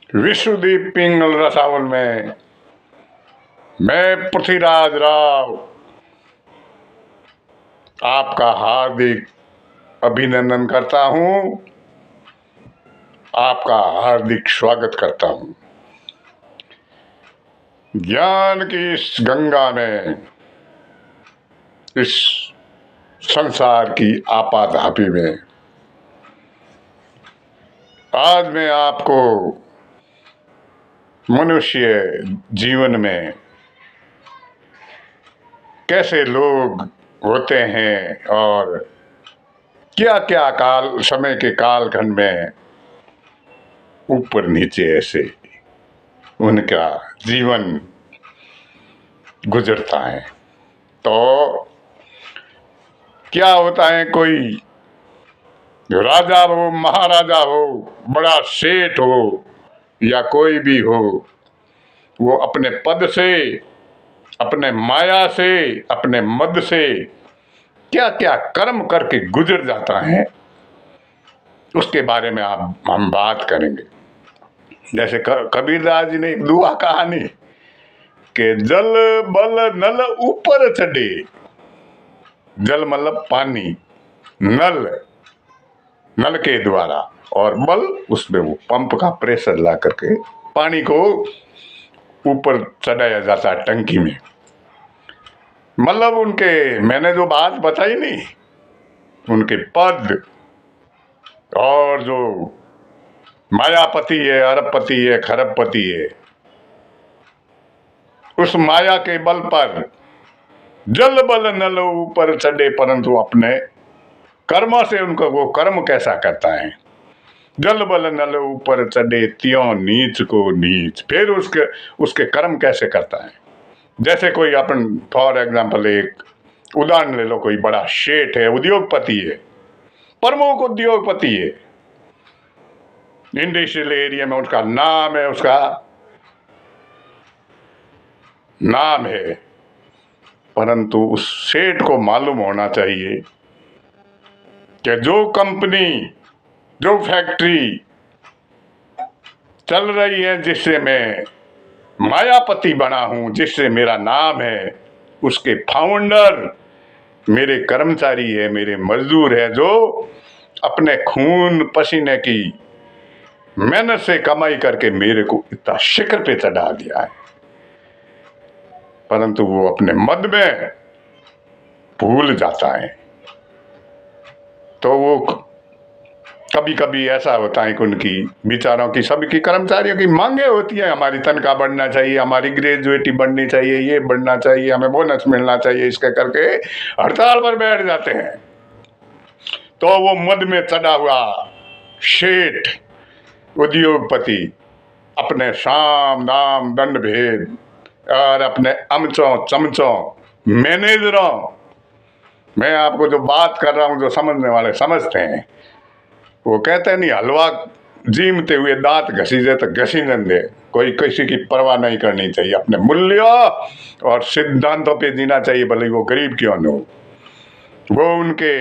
विश्वदीप पिंगल रसावल में मैं पृथ्वीराज राव आपका हार्दिक अभिनंदन करता हूं, आपका हार्दिक स्वागत करता हूं। ज्ञान की इस गंगा में, इस संसार की आपाधापी में आज मैं आपको मनुष्य जीवन में कैसे लोग होते हैं और क्या क्या समय के कालखंड में ऊपर नीचे ऐसे उनका जीवन गुजरता है। तो क्या होता है, कोई राजा हो, महाराजा हो, बड़ा सेठ हो या कोई भी हो, वो अपने पद से, अपने माया से, अपने मद से क्या क्या कर्म करके गुजर जाता है, उसके बारे में हम बात करेंगे। जैसे कबीरदास जी ने एक दुआ कहानी कि जल बल नल ऊपर चढ़े। जल मतलब पानी, नल के द्वारा, और बल उसमें वो पंप का प्रेशर ला करके पानी को ऊपर चढ़ाया जाता है टंकी में। मतलब उनके, मैंने जो बात बताई नहीं, उनके पद और जो मायापति है, अरबपति है, खरबपति है, उस माया के बल पर जल बल नल ऊपर चढ़े, परंतु अपने कर्मों से उनको वो कर्म कैसा करता है। जल बल नल ऊपर चढ़े त्यों नीच को नीच। फिर उसके कर्म कैसे करता है। जैसे कोई अपन फॉर एग्जाम्पल एक उदाहरण ले लो, कोई बड़ा शेठ है, उद्योगपति है, प्रमुख उद्योगपति है, इंडस्ट्रियल एरिया में उसका नाम है, परंतु उस सेठ को मालूम होना चाहिए कि जो कंपनी, जो फैक्ट्री चल रही है, जिससे मैं मायापति बना हूं, जिससे मेरा नाम है, उसके फाउंडर मेरे कर्मचारी है, मेरे मजदूर है, जो अपने खून पसीने की मेहनत से कमाई करके मेरे को इतना शिखर पे चढ़ा दिया है, परंतु वो अपने मद में भूल जाता है। तो वो कभी कभी ऐसा होता है कि उनकी विचारों की, सभी की कर्मचारियों की मांगे होती है, हमारी तनख्वाह बढ़ना चाहिए, हमारी ग्रेजुएटी बढ़नी चाहिए, ये बढ़ना चाहिए, हमें बोनस मिलना चाहिए, इसके करके हड़ताल पर बैठ जाते हैं। तो वो मद में चढ़ा हुआ शेठ उद्योगपति अपने साम दाम दंड भेद और अपने अमचों चमचों मैनेजरों, मैं आपको जो बात कर रहा हूं, जो समझने वाले समझते हैं, वो कहते नहीं, हलवा जीमते हुए दांत घसी दे तो घसी न दे। कोई किसी की परवाह नहीं करनी चाहिए, अपने मूल्यों और सिद्धांतों पे जीना चाहिए, भले वो गरीब क्यों न हो। वो उनके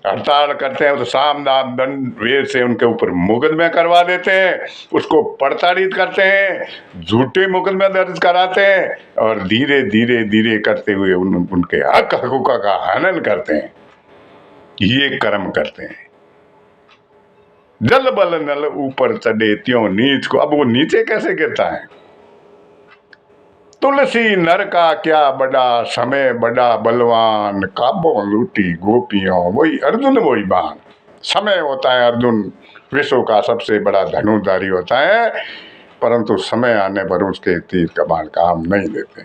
हड़ताल करते हैं तो साम दाम दंड भेद से उनके ऊपर मुकदमे करवा देते हैं, उसको प्रताड़ित करते हैं, झूठे मुकदमे दर्ज कराते हैं, और धीरे धीरे धीरे करते हुए उनके हक हकूक़ का हनन करते हैं। ये कर्म करते हैं। जल बल नल ऊपर चढ़े त्यों नीच को। अब वो नीचे कैसे गिरता है। तुलसी नर का क्या बड़ा, समय बड़ा बलवान, काबों लूटी गोपियों, वही अर्जुन वही बाण। समय होता है अर्जुन, विश्व का सबसे बड़ा धनुर्धारी होता है, परंतु समय आने पर उसके तीर कमान काम नहीं देते।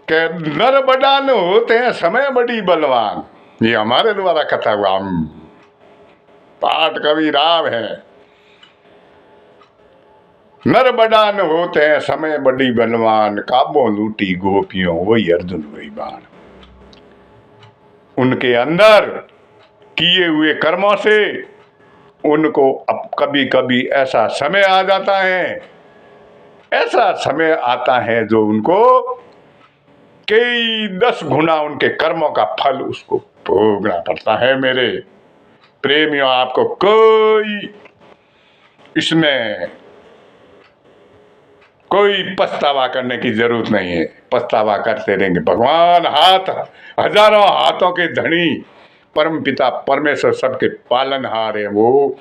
के नर बड़ा न होते हैं, समय बड़ी बलवान। ये हमारे द्वारा कथा हुआ, हम पाठ कवि राव है। नर बड़ा न होते हैं, समय बड़ी बलवान, काबों लूटी गोपियों, वही अर्जुन वही बाण। उनके अंदर किए हुए कर्मों से उनको अब कभी कभी ऐसा समय आ जाता है, ऐसा समय आता है जो उनको कई 10 गुना उनके कर्मों का फल उसको भोगना पड़ता है। मेरे प्रेमियों, आपको कोई इसमें कोई पछतावा करने की जरूरत नहीं है। पछतावा करते रहेंगे, भगवान हजारों हाथों के धनी परम पिता परमेश्वर सबके पालनहार है। वो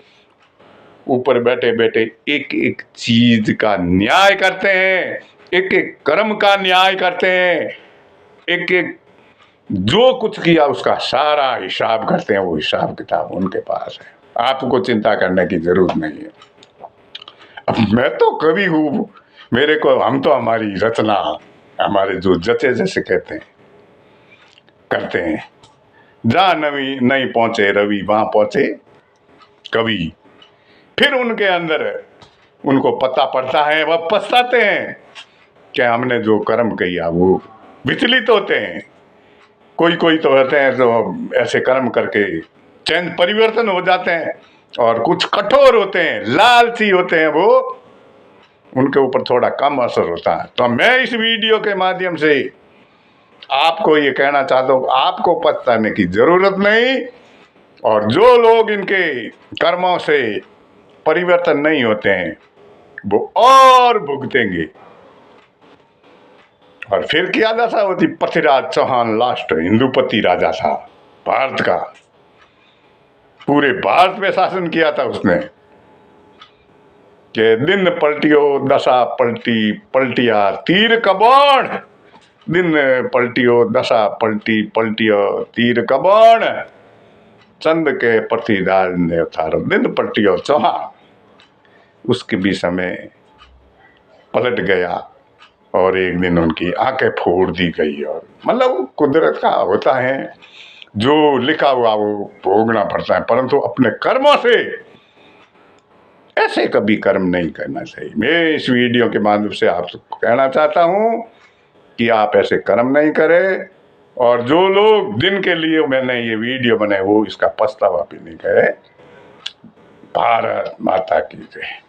ऊपर बैठे बैठे एक एक चीज का न्याय करते हैं, एक एक कर्म का न्याय करते हैं, एक एक जो कुछ किया उसका सारा हिसाब करते हैं। वो हिसाब किताब उनके पास है, आपको चिंता करने की जरूरत नहीं है। अब मैं तो कवि हूँ, मेरे को हम तो हमारी रचना, हमारे जो जचे जैसे कहते हैं करते हैं। जहाँ नवी नहीं पहुंचे रवि वहां पहुंचे कवि। फिर उनके अंदर उनको पता पड़ता है, वह पछताते हैं कि हमने जो कर्म किया। वो विचलित होते हैं। कोई कोई तो रहते हैं जो ऐसे कर्म करके चेंज परिवर्तन हो जाते हैं, और कुछ कठोर होते हैं, लालची होते हैं, वो उनके ऊपर थोड़ा कम असर होता है। तो मैं इस वीडियो के माध्यम से आपको ये कहना चाहता हूँ, आपको पछताने की जरूरत नहीं। और जो लोग इनके कर्मों से परिवर्तन नहीं होते हैं वो और भुगतेंगे। और फिर क्या दशा होती। पृथ्वीराज चौहान लास्ट हिंदुपति राजा था भारत का, पूरे भारत पे शासन किया था उसने। कि दिन पलटियो दशा पलटी, पलटिया तीर कबाण। दिन पलटियो दशा पलटी, पलटियो तीर कबाण। चंद के पृथ्वीराज ने उतारो दिन पलटियो चौहान। उसके भी समय पलट गया और एक दिन उनकी आंखें फोड़ दी गई। और मतलब कुदरत का होता है, जो लिखा हुआ वो भोगना पड़ता है। परंतु अपने कर्मों से ऐसे कभी कर्म नहीं करना चाहिए। मैं इस वीडियो के माध्यम से आपसे कहना चाहता हूँ कि आप ऐसे कर्म नहीं करें। और जो लोग जिनके लिए मैंने ये वीडियो बनाई वो इसका पछतावा भी नहीं करे। भारत माता की जय।